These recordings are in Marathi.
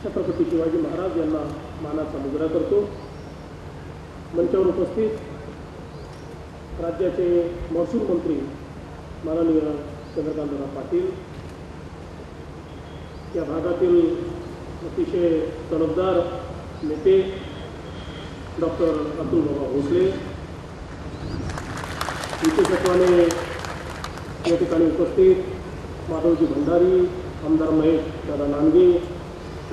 छत्रपती शिवाजी महाराज यांना मानाचा मुजरा करतो। मंचावर उपस्थित राज्याचे महसूल मंत्री माननीय चंद्रकांतदादा पाटील, या भागातील अतिशय तडफदार नेते डॉक्टर अतुल बाबा भोसले, विशेषत्वाने या ठिकाणी उपस्थित माधवजी भंडारी, आमदार महेश दादा नांगे,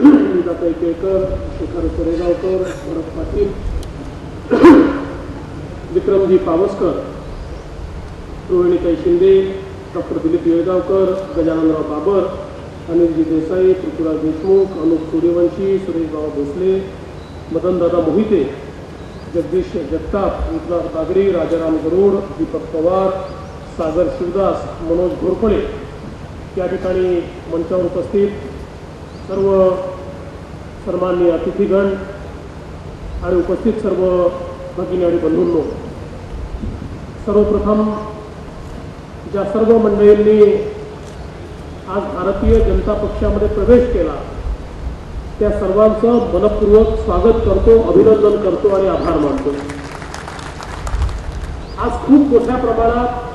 नीताताई केळकर, शेखर सोरेगावकर, भरत पाटील, विक्रमजी पावसकर, रोहिणीताई शिंदे, डॉक्टर दिलीप येळगावकर, गजाननराव बाबर, अनिलजी देसाई, पृथ्वीराज देशमुख, अनुप सूर्यवंशी, सुरेशबाबा भोसले, मदनदादा मोहिते, जगदीश जगताप, विश्वास बागडी, राजाराम गरुड, दीपक पवार, सागर शिवदास, मनोज घोरपडे, या ठिकाणी मंचावर उपस्थित सर्व सन्माननीय अतिथीगण आणि उपस्थित सर्व भगिनी आणि बंधूंनो, सर्वप्रथम ज्या सर्व मंडळींनी आज भारतीय जनता पक्षामध्ये प्रवेश केला त्या सर्वांचं मनपूर्वक स्वागत करतो, अभिनंदन करतो आणि आभार मानतो। आज खूप मोठ्या प्रमाणात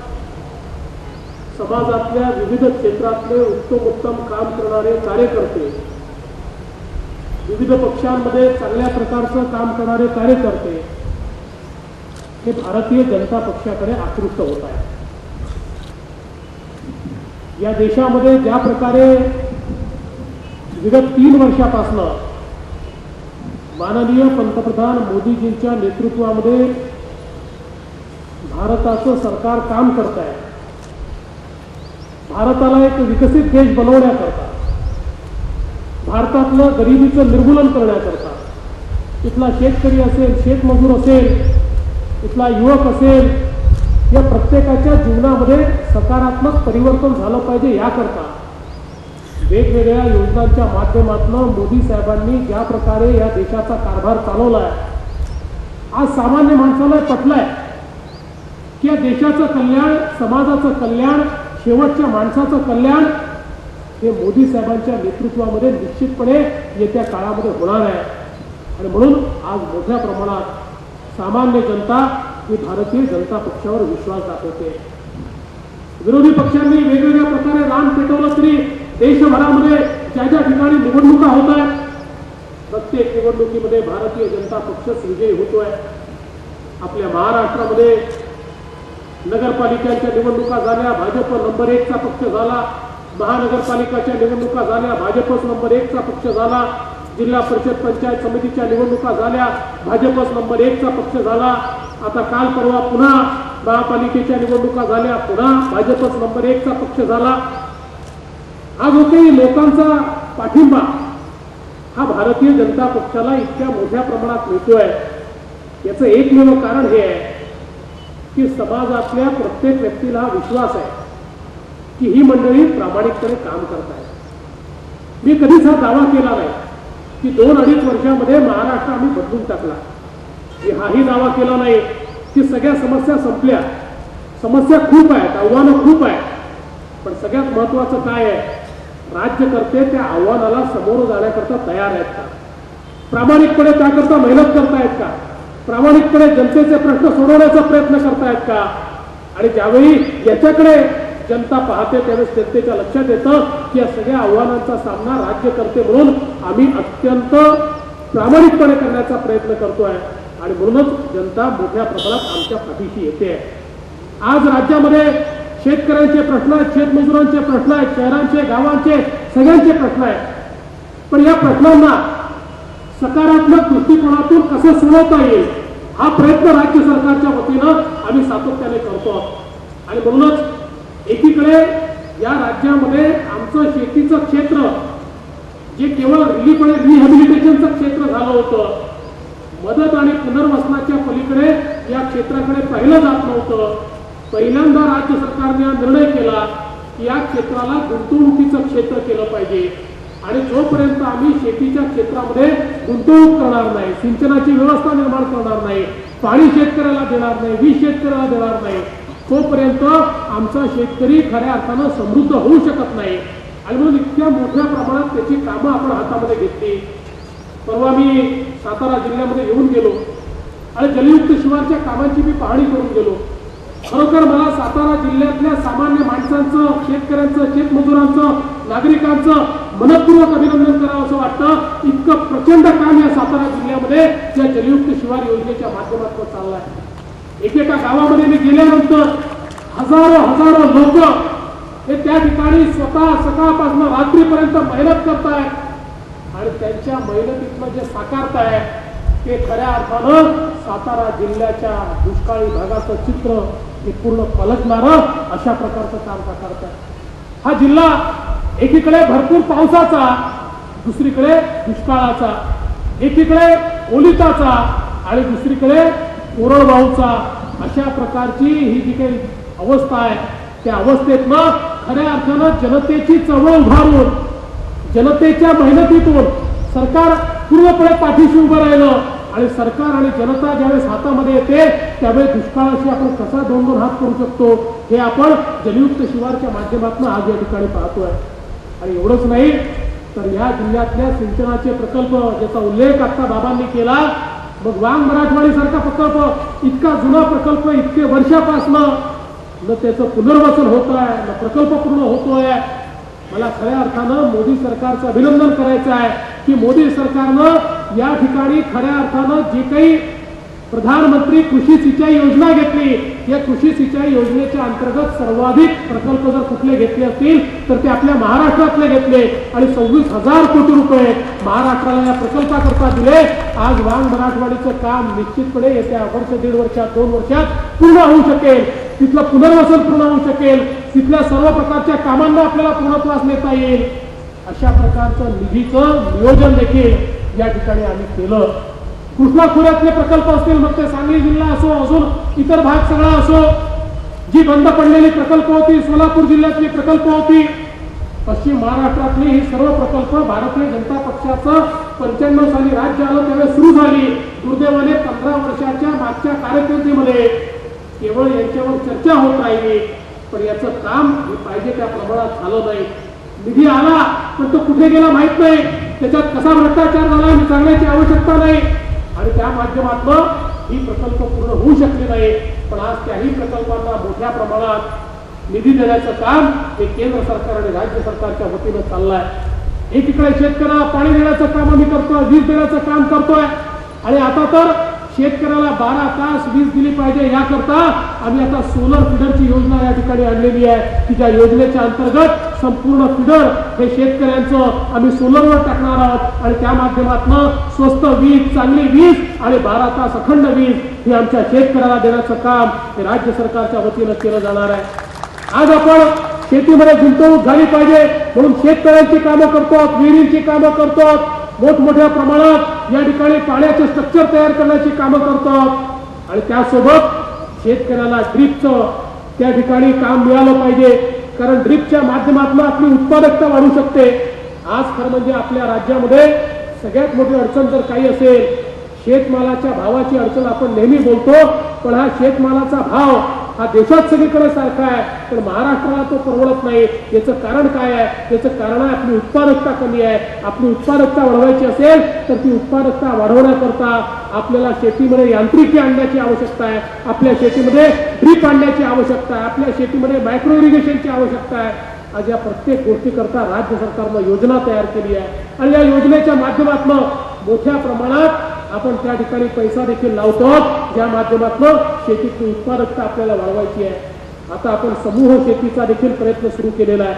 समाजातल्या विविध क्षेत्रातले उत्तम काम करणारे कार्यकर्ते, विविध पक्षांमध्ये चांगल्या प्रकारचं काम करणारे कार्यकर्ते हे भारतीय जनता पक्षाकडे आकृष्ट होत आहेत। या देशामध्ये ज्या प्रकारे विगत 3 वर्षापासून माननीय पंतप्रधान मोदीजींच्या नेतृत्वामध्ये भारताचं सरकार काम करत आहे, भारताला एक विकसित देश बनवण्याकरता, भारतातलं गरिबीचं निर्मूलन करण्याकरता, इथला शेतकरी असेल, शेतमजूर असेल, इथला युवक असेल, या प्रत्येकाच्या जीवनामध्ये सकारात्मक परिवर्तन झालं पाहिजे याकरता वेगवेगळ्या योजनांच्या माध्यमातून मोदी साहेबांनी ज्या प्रकारे या देशाचा कारभार चालवलाय, आज सामान्य माणसाला पटलंय की या देशाचं कल्याण, समाजाचं कल्याण, शेवटच्या माणसाचं कल्याण हे मोदी साहेबांच्या नेतृत्वामध्ये निश्चितपणे येत्या काळामध्ये होणार आहे। आणि म्हणून आज मोठ्या प्रमाणात सामान्य जनता ही भारतीय जनता पक्षावर विश्वास दाखवते। विरोधी पक्षांनी वेगवेगळ्या प्रकारे रान पेटवलं तरी देशभरामध्ये ज्या ज्या ठिकाणी निवडणुका होत आहेत प्रत्येक निवडणुकीमध्ये भारतीय जनता पक्षच विजयी होतोय। आपल्या महाराष्ट्रामध्ये नगरपालिकांच्या निवडणुका झाल्या, भाजप नंबर 1 चा पक्ष झाला, महानगरपालिकाच्या निवडणुका झाल्या, भाजपच नंबर 1 चा पक्ष झाला, जिल्हा परिषद पंचायत समितीच्या निवडणुका झाल्या, भाजपच नंबर 1 चा पक्ष झाला, आता काल परवा पुन्हा महापालिकेच्या निवडणुका झाल्या, पुन्हा भाजपच नंबर 1 चा पक्ष झाला। हा जो काही लोकांचा पाठिंबा हा भारतीय जनता पक्षाला इतक्या मोठ्या प्रमाणात मिळतोय, याचं एकमेव कारण हे आहे की समाजातल्या प्रत्येक व्यक्तीला हा विश्वास आहे की ही मंडळी प्रामाणिकपणे काम करत आहेत। मी कधीच हा दावा केला नाही की 2-2.5 वर्षामध्ये महाराष्ट्र आम्ही बदलून टाकला, मी हाही दावा केला नाही की सगळ्या समस्या संपल्या। समस्या खूप आहेत, आव्हानं खूप आहेत, पण सगळ्यात महत्त्वाचं काय आहे, राज्यकर्ते त्या आव्हानाला समोर जाण्याकरता तयार आहेत का, प्रामाणिकपणे त्याकरता मेहनत करतायत का, प्रामाणिकपणे जनतेचे प्रश्न सोडवण्याचा प्रयत्न करतायत का। आणि ज्यावेळी याच्याकडे जनता पाहते त्यावेळेस जनतेच्या लक्षात येतं की या सगळ्या आव्हानांचा सामना राज्यकर्ते म्हणून आम्ही अत्यंत प्रामाणिकपणे करण्याचा प्रयत्न करतोय आणि म्हणूनच जनता मोठ्या प्रमाणात आमच्या पाठीशी येते। आज राज्यामध्ये शेतकऱ्यांचे प्रश्न आहेत, शेतमजुरांचे प्रश्न आहेत, शहरांचे, गावांचे, सगळ्यांचे प्रश्न आहेत, पण या प्रश्नांना सकारात्मक दृष्टिकोनातून कसं सोडवता येईल हा प्रयत्न राज्य सरकारच्या वतीनं आम्ही सातत्याने करतो। आणि म्हणूनच एकीकडे या राज्यामध्ये आमचं शेतीचं क्षेत्र जे केवळ रिहॅबिलिटेशनचं क्षेत्र झालं होतं, मदत आणि पुनर्वसनाच्या पलीकडे या क्षेत्राकडे पाहिलं जात नव्हतं, पहिल्यांदा राज्य सरकारने निर्णय केला की या क्षेत्राला गुंतवणुकीचं क्षेत्र केलं पाहिजे आणि जोपर्यंत आम्ही शेतीच्या क्षेत्रामध्ये गुंतवणूक करणार नाही, सिंचनाची व्यवस्था निर्माण करणार नाही, पाणी शेतकऱ्याला देणार नाही, वीज शेतकऱ्याला देणार नाही, तोपर्यंत आमचा शेतकरी खऱ्या अर्थानं समृद्ध होऊ शकत नाही। आणि म्हणून इतक्या मोठ्या प्रमाणात त्याची कामं आपण हातामध्ये घेतली. परवा मी सातारा जिल्ह्यामध्ये येऊन गेलो आणि जलयुक्त शिवारच्या कामांची मी पाहणी करून गेलो. खरोखर मला सातारा जिल्ह्यातल्या सामान्य माणसांचं, शेतकऱ्यांचं, शेतमजुरांचं, नागरिकांचं मनपूर्वक अभिनंदन करावं असं वाटतं. इतकं प्रचंड काम या सातारा जिल्ह्यामध्ये या जलयुक्त शिवार योजनेच्या माध्यमातून चाललं आहे. एकेका गावामध्ये मी गेल्यानंतर हजारो लोक हे त्या ठिकाणी स्वतः सकाळपासून रात्रीपर्यंत मेहनत करतायत आणि त्यांच्या मेहनतीतनं जे साकारताय ते खऱ्या अर्थानं सातारा जिल्ह्याच्या दुष्काळी भागाचं चित्र हे पूर्ण पलटणारं अशा प्रकारचं काम साकारत आहे. हा जिल्हा एकीकडे भरपूर पावसाचा, दुसरीकडे दुष्काळाचा, एकीकडे ओलिताचा आणि दुसरीकडे कोरडवाहूचा अशा प्रकारची ही जी काही अवस्था आहे त्या अवस्थेतनं खऱ्या अर्थानं जनतेची चळवळ उभारून जनतेच्या मेहनतीतून सरकार पूर्णपणे पाठीशी उभं राहिलं आणि सरकार आणि जनता ज्यावेळेस हातामध्ये येते त्यावेळेस दुष्काळाशी आपण कसा दोन हात करू शकतो हे आपण जलयुक्त शिवारच्या माध्यमातून आज या ठिकाणी पाहतोय. आणि एवढंच नाही तर या जिल्ह्यातल्या सिंचनाचे प्रकल्प ज्याचा उल्लेख आता बाबांनी केला, मग वांग मराठवाडी सारखा प्रकल्प इतका जुना प्रकल्प इतके वर्षापासनं न त्याचं पुनर्वसन होत आहे न प्रकल्प पूर्ण होतोय. मला खऱ्या अर्थानं मोदी सरकारचं अभिनंदन करायचं आहे की मोदी सरकारनं या ठिकाणी खऱ्या अर्थानं जे काही प्रधानमंत्री कृषी सिंचाई योजना घेतली, या कृषी सिंचाई योजनेच्या अंतर्गत सर्वाधिक प्रकल्प जर कुठले घेतले असतील तर ते आपल्या महाराष्ट्रातले घेतले आणि 26,000 कोटी रुपये महाराष्ट्राला या प्रकल्पाकरता दिले. आज वांग मराठवाडीचं काम निश्चितपणे येत्या वर्ष, दीड वर्षात, 2 वर्षात पूर्ण होऊ शकेल. तिथलं पुनर्वसन पूर्ण होऊ शकेल. तिथल्या सर्व प्रकारच्या कामांना आपल्याला पूर्णत्वास नेता येईल. अशा प्रकारचं निधीचं नियोजन देखील या ठिकाणी आम्ही केलं. कृष्णा खोऱ्यातले प्रकल्प असतील, मग ते सांगली जिल्हा असो, अजून इतर भाग सगळा असो, जी बंद पडलेली प्रकल्प होती, सोलापूर जिल्ह्यातली प्रकल्प होती, पश्चिम महाराष्ट्रातली ही सर्व प्रकल्प भारतीय जनता पक्षाचं 95 साली राज्य आलं त्यावेळेस सुरू झाली. दुर्दैवाने 15 वर्षाच्या मागच्या कार्यपद्धतीमध्ये केवळ यांच्यावर चर्चा होत राहिली, पण याचं काम पाहिजे त्या प्रमाणात झालं नाही. निधी आला पण तो कुठे गेला माहित नाही, त्याच्यात कसा भ्रष्टाचार झाला हे सांगण्याची आवश्यकता नाही आणि त्या माध्यमातून ही प्रकल्प पूर्ण होऊ शकले नाही. पण आज त्याही प्रकल्पांना मोठ्या प्रमाणात निधी देण्याचं काम हे केंद्र सरकार आणि राज्य सरकारच्या वतीनं चाललंय. एकीकडे शेतकऱ्याला पाणी देण्याचं काम आम्ही करतोय, वीज देण्याचं काम करतोय आणि आता तर शेतकऱ्याला 12 तास वीज दिली पाहिजे याकरता आम्ही आता सोलर फिडरची योजना या ठिकाणी आणलेली आहे की ज्या योजनेच्या अंतर्गत संपूर्ण फिडर हे शेतकऱ्यांचं आम्ही सोलरवर टाकणार आहोत आणि त्या माध्यमातून स्वस्त वीज, चांगली वीज आणि 12 तास अखंड वीज ही आमच्या शेतकऱ्याला देण्याचं काम हे राज्य सरकारच्या वतीनं केलं जाणार आहे. आज आपण शेतीमध्ये गुंतवणूक झाली पाहिजे म्हणून शेतकऱ्यांची कामं करतो, विहिरींची कामं करतो, मोठमोठ्या प्रमाणात या ठिकाणी पाण्याचे स्ट्रक्चर तयार करण्याची कामं करतात आणि त्यासोबत शेतकऱ्याला ड्रीपचं त्या ठिकाणी काम मिळालं पाहिजे कारण ड्रीपच्या माध्यमातून आपली उत्पादकता वाढू शकते. आज खरं म्हणजे आपल्या राज्यामध्ये सगळ्यात मोठी अडचण जर काही असेल, शेतमालाच्या भावाची अडचण आपण नेहमी बोलतो, पण हा शेतमालाचा भाव हा देशात सगळीकडे सारखा आहे पण महाराष्ट्राला तो परवडत नाही. याचं कारण काय आहे? याचं कारण आहे आपली उत्पादकता कमी आहे. आपली उत्पादकता वाढवायची असेल तर ती उत्पादकता वाढवण्याकरता आपल्याला शेतीमध्ये यांत्रिकी आणण्याची आवश्यकता आहे, आपल्या शेतीमध्ये ड्रीप आणण्याची आवश्यकता आहे, आपल्या शेतीमध्ये मायक्रो इरिगेशनची आवश्यकता आहे. आज या प्रत्येक गोष्टीकरता राज्य सरकारनं योजना तयार केली आहे आणि या योजनेच्या माध्यमातून मोठ्या प्रमाणात आपण त्या ठिकाणी पैसा देखील लावतो ज्या माध्यमातून शेतीची उत्पादकता आपल्याला वाढवायची आहे. आता आपण समूह शेतीचा देखील प्रयत्न सुरू केलेला आहे.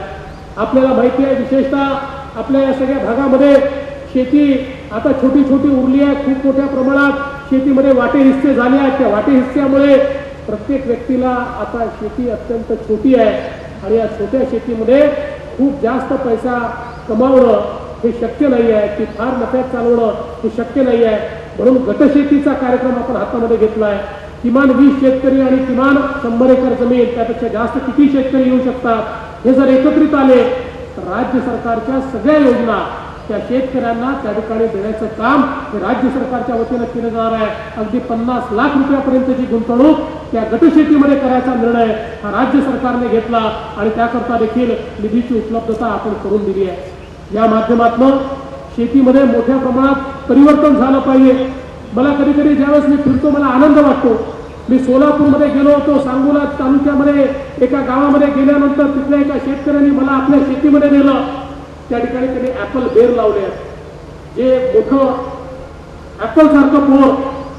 आपल्याला माहिती आहे विशेषतः आपल्या या सगळ्या भागामध्ये शेती आता छोटी छोटी उरली आहे. खूप मोठ्या प्रमाणात शेतीमध्ये वाटे हिस्से झाले आहेत. त्या वाटे हिस्स्यामुळे प्रत्येक व्यक्तीला आता शेती अत्यंत छोटी आहे आणि या छोट्या शेतीमध्ये खूप जास्त पैसा कमावणं हे शक्य नाही आहे, ती फार नफ्यात चालवणं हे शक्य नाही आहे. म्हणून गटशेतीचा कार्यक्रम आपण हातामध्ये घेतला आहे. किमान 20 शेतकरी आणि किमान 100 एकर जमीन त्यापेक्षा जास्त किती शेतकरी येऊ शकतात हे जर एकत्रित आले तर राज्य सरकारच्या सगळ्या योजना त्या शेतकऱ्यांना त्या ठिकाणी देण्याचं काम हे राज्य सरकारच्या वतीनं केलं जाणार आहे. अगदी 50 लाख रुपयापर्यंतची गुंतवणूक त्या गटशेतीमध्ये करायचा निर्णय हा राज्य सरकारने घेतला आणि त्याकरता देखील निधीची उपलब्धता आपण करून दिली आहे. या माध्यमातून शेतीमध्ये मोठ्या प्रमाणात परिवर्तन झालं पाहिजे. मला कधी कधी ज्यावेळेस मी फिरतो मला आनंद वाटतो. मी सोलापूरमध्ये गेलो होतो, सांगोला तालुक्यामध्ये एका गावामध्ये गेल्यानंतर तिथल्या एका शेतकऱ्यांनी मला आपल्या शेतीमध्ये नेलं. त्या ठिकाणी त्यांनी ऍपल बेर लावले आहे. जे मोठं ऍपल सारखं पोर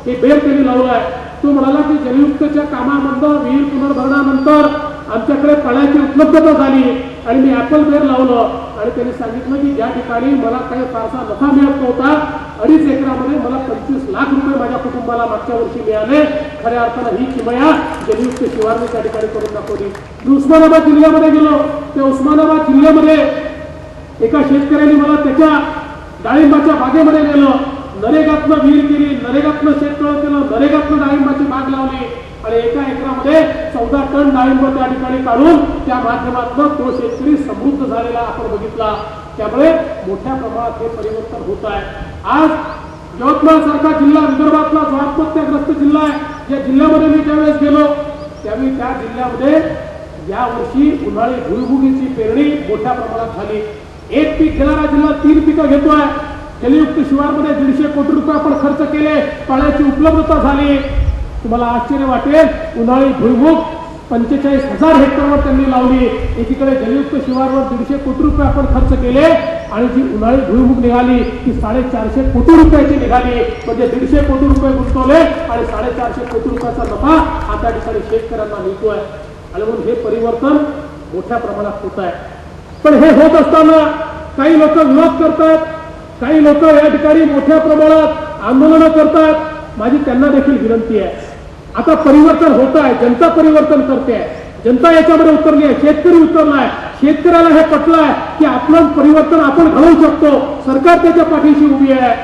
हे बेर त्यांनी लावलं आहे. तो म्हणाला की जलयुक्तच्या कामामधनं विहीर पुनर्भरणानंतर आमच्याकडे पाण्याची उपलब्धता झाली आणि मी ऍपल बेर लावलं. आणि त्यांनी सांगितलं की ज्या ठिकाणी मला काही फारसा नफा मिळत नव्हता 2.5 एकरामध्ये मला 25 लाख रुपये माझ्या कुटुंबाला मागच्या वर्षी मिळाले. खऱ्या अर्थानं ही किमया जलयुक्त शिवारने त्या ठिकाणी करून दाखवली. मी उस्मानाबाद जिल्ह्यामध्ये गेलो. त्या उस्मानाबाद जिल्ह्यामध्ये एका शेतकऱ्यांनी मला त्याच्या डाळिंबाच्या बागेमध्ये नेलं. नरेगातनं विहीर केली, नरेगातनं शेततळं केलं, नरेगातनं डाळिंबाची बाग लावली आणि एका एकरामध्ये 14 टन डाळिंब त्या ठिकाणी काढून त्या माध्यमातून तो शेतकरी समृद्ध झालेला आपण बघितला. त्यामुळे मोठ्या प्रमाणात हे परिवर्तन होत आहे. आज यवतमाळ सारखा जिल्हा विदर्भातला जो आत्महत्याग्रस्त जिल्हा आहे, या जिल्ह्यामध्ये मी ज्यावेळेस गेलो त्यावेळी त्या जिल्ह्यामध्ये यावर्षी उन्हाळी भुईमुगाची पेरणी मोठ्या प्रमाणात झाली. एक पीक घेणारा जिल्हा 3 पिकं घेतोय. जलयुक्त शिवारमध्ये 150 कोटी रुपये आपण खर्च केले, पाण्याची उपलब्धता झाली. तुम्हाला आश्चर्य वाटेल, उन्हाळी भुईमुग 45,000 हेक्टरवर त्यांनी लावली. एकीकडे जलयुक्त शिवारवर 150 कोटी रुपये आपण खर्च केले आणि जी उन्हाळी भुईमुग निघाली ती 450 कोटी रुपयाची निघाली. म्हणजे 150 कोटी रुपये गुंतवले आणि 450 कोटी रुपयाचा नफा आता ठिकाणी शेतकऱ्यांना मिळतोय. आणि म्हणून हे परिवर्तन मोठ्या प्रमाणात होत आहे. पण हे होत असताना काही लोक विरोध करतात, काही लोक या ठिकाणी मोठ्या प्रमाणात आंदोलनं करतात. माझी त्यांना देखील विनंती आहे, आता परिवर्तन होत आहे, जनता परिवर्तन करते आहे, जनता याच्यामध्ये उतरली आहे, शेतकरी उतरला आहे. शेतकऱ्याला हे पटलं आहे की आपलं परिवर्तन आपण घडवू शकतो, सरकार त्याच्या पाठीशी उभी आहे.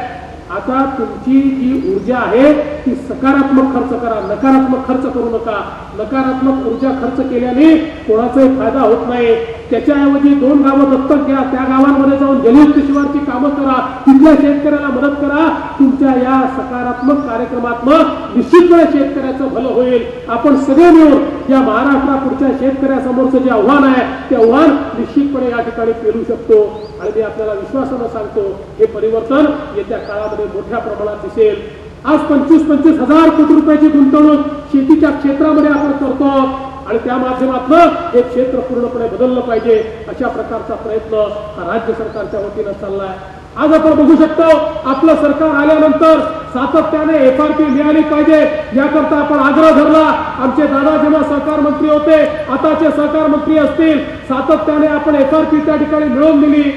आता तुमची जी ऊर्जा आहे ती सकारात्मक खर्च करा, नकारात्मक खर्च करू नका. नकारात्मक ऊर्जा खर्च केल्याने कोणाचाही फायदा होत नाही. त्याच्याऐवजी 2 गावं दत्तक घ्या, त्या गावांमध्ये जाऊन जलयुक्त शिवारची कामं करा, तिथल्या शेतकऱ्याला मदत करा. तुमच्या या सकारात्मक कार्यक्रमातनं निश्चितपणे शेतकऱ्याचं भलं होईल. आपण सगळे मिळून या महाराष्ट्रापुढच्या शेतकऱ्यासमोरचं जे आव्हान आहे ते आव्हान निश्चितपणे या ठिकाणी पेलू शकतो. आणि मी आपल्याला विश्वासानं सांगतो हे परिवर्तन येत्या काळामध्ये मोठ्या प्रमाणात दिसेल. आज 25-25 हजार कोटी रुपयाची गुंतवणूक शेतीच्या क्षेत्रामध्ये आपण करतो आणि त्या माध्यमातून हे क्षेत्र पूर्णपणे बदललं पाहिजे अशा प्रकारचा प्रयत्न हा राज्य सरकारच्या वतीनं चाललाय. आज आपण बघू शकतो आपलं सरकार आल्यानंतर सातत्याने FRP मिळाली पाहिजे याकरता आपण आग्रह धरला. आमचे दादा जेव्हा सहकार मंत्री होते, आताचे सहकार मंत्री असतील, सातत्याने आपण FRP त्या ठिकाणी मिळवून दिली.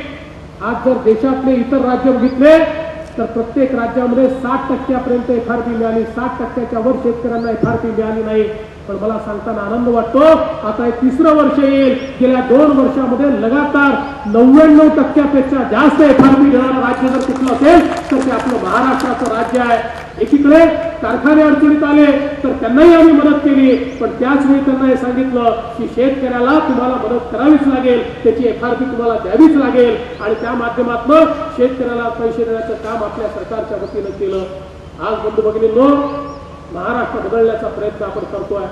आज जर देशातले इतर राज्य बघितले तर प्रत्येक राज्यामध्ये 60% FRP मिळाली, 60%च्या वर शेतकऱ्यांना FRP मिळाली नाही. पण मला सांगताना आनंद वाटतो आता हे 3रं वर्ष येईल. गेल्या 2 वर्षामध्ये लगातार 99% जास्त FRP देणारं राज्य जर कुठलं असेल तर ते आपलं महाराष्ट्राचं राज्य आहे. एकीकडे कारखाने अडचणीत आले तर त्यांनाही आम्ही मदत केली, पण त्याच वेळी त्यांना हे सांगितलं की शेतकऱ्याला तुम्हाला मदत करावीच लागेल, त्याची FRP तुम्हाला द्यावीच लागेल. आणि त्या माध्यमातून शेतकऱ्याला पैसे देण्याचं काम आपल्या सरकारच्या वतीनं केलं. आज बंधू भगिनींनो, महाराष्ट्र बदलण्याचा प्रयत्न आपण करतोय.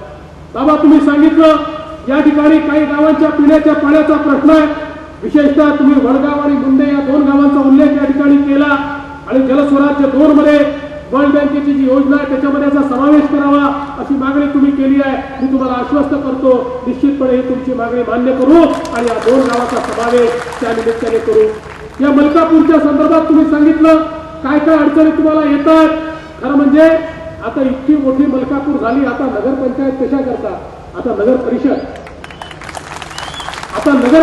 बाबा तुम्ही सांगितलं या ठिकाणी काही गावांच्या पिण्याच्या पाण्याचा प्रश्न आहे. विशेषतः तुम्ही वडगाव आणि मुंडे या 2 गावांचा उल्लेख या ठिकाणी केला आणि जलस्वराज्य 2 मध्ये वर्ल्ड बँकेची जी योजना आहे त्याच्यामध्ये याचा समावेश करावा अशी मागणी तुम्ही केली आहे. मी तुम्हाला आश्वस्त करतो निश्चितपणे ही तुमची मागणी मान्य करू आणि या 2 गावाचा समावेश त्या निमित्ताने करू. या मलकापूरच्या संदर्भात तुम्ही सांगितलं काय काय अडचणी तुम्हाला येतात. खरं म्हणजे आता इतकी मोठी मलकापूर झाली, आता नगरपंचायत कशा करता, आता नगर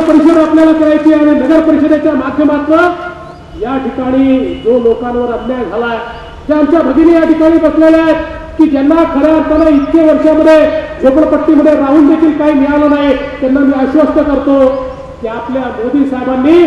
परिषद आपल्याला करायची आहे. नगर परिषदेच्या माध्यमातून या ठिकाणी जो लोकांवर अन्याय झालाय, ज्या आमच्या भगिनी या ठिकाणी बसलेल्या आहेत की ज्यांना खऱ्या अर्थानं इतके वर्षामध्ये झोपडपट्टीमध्ये राहून देखील काही मिळालं नाही, त्यांना मी आश्वस्त करतो की आपल्या मोदी साहेबांनी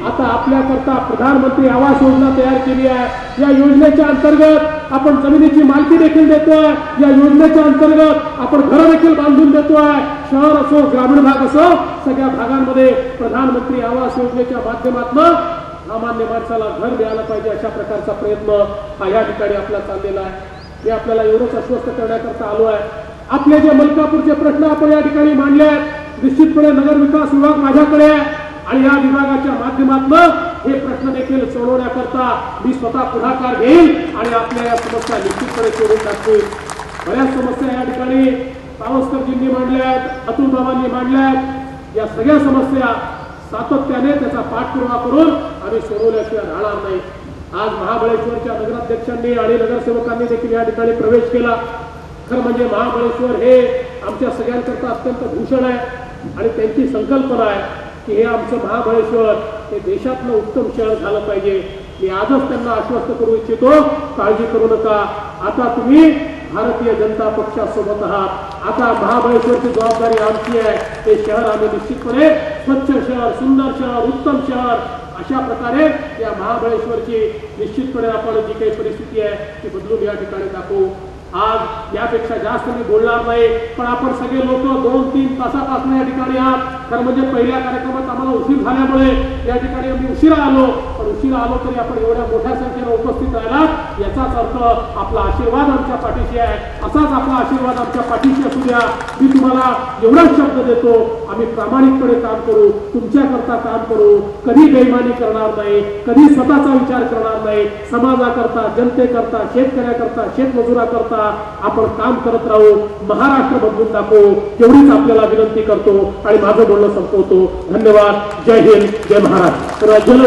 आता आपल्याकरता प्रधानमंत्री आवास योजना तयार केली आहे. या योजनेच्या अंतर्गत आपण जमिनीची मालकी देखील देतोय. या योजनेच्या अंतर्गत आपण घरं देखील बांधून देतोय. शहर असो ग्रामीण भाग असो सगळ्या भागांमध्ये प्रधानमंत्री आवास योजनेच्या माध्यमातून सामान्य माणसाला घर मिळालं पाहिजे अशा प्रकारचा प्रयत्न हा या ठिकाणी आपला चाललेला आहे. मी आपल्याला एवढंच आश्वस्त करण्याकरता आलो आहे. आपले जे मलकापूरचे प्रश्न आपण या ठिकाणी मांडले आहेत, निश्चितपणे नगर विकास विभाग माझ्याकडे आहे आणि या विभागाच्या माध्यमातून हे प्रश्न देखील सोडवण्याकरता मी स्वतः पुढाकार घेईल आणि आपल्या या समस्या निश्चितपणे सोडून टाकतील. बऱ्याच समस्या या ठिकाणी पावसकरजींनी मांडल्या आहेत, अतुल बाबांनी मांडल्या आहेत. या सगळ्या समस्या सातत्याने त्याचा पाठपुरावा करून आम्ही सोडवल्याशिवाय राहणार नाही. आज महाबळेश्वरच्या नगराध्यक्षांनी आणि नगरसेवकांनी देखील या ठिकाणी प्रवेश केला. खरं म्हणजे महाबळेश्वर हे आमच्या सगळ्यांकरता अत्यंत भूषण आहे आणि त्यांची संकल्पना आहे की हे आमचं महाबळेश्वर हे देशातलं उत्तम शहर झालं पाहिजे. मी आजच त्यांना आश्वस्त करू इच्छितो, काळजी करू नका. आता तुम्ही भारतीय जनता पक्षासोबत आहात. आता महाबळेश्वरची जबाबदारी आमची आहे. ते शहर आम्ही निश्चितपणे स्वच्छ शहर, सुंदर शहर, उत्तम शहर अशा प्रकारे या महाबळेश्वरची निश्चितपणे आपण जी काही परिस्थिती आहे ती बदलून या ठिकाणी दाखवू. आज यापेक्षा जास्त मी बोलणार नाही, पण आपण सगळे लोक 2-3 तासापासून या ठिकाणी आहात. खरं म्हणजे पहिल्या कार्यक्रमात आम्हाला उशीर झाल्यामुळे या ठिकाणी आम्ही उशिरा आलो, पण उशिरा आलो तरी आपण एवढ्या मोठ्या संख्येने उपस्थित राहिला याचाच अर्थ आपला आशीर्वाद आमच्या पाठीशी आहे. असाच आपला आशीर्वाद आमच्या पाठीशी असू द्या. मी तुम्हाला एवढाच शब्द देतो, आम्ही प्रामाणिकपणे काम करू, तुमच्याकरता काम करू, कधी बेईमानी करणार नाही, कधी स्वतःचा विचार करणार नाही. समाजाकरता, जनतेकरता, शेतकऱ्याकरता, शेतमजुराकरता आपण काम करत राहू. महाराष्ट्र बदलून दाखवू एवढीच आपल्याला विनंती करतो आणि माझं बोलणं संपवतो. धन्यवाद. जय हिंद, जय महाराष्ट्र. राज्याला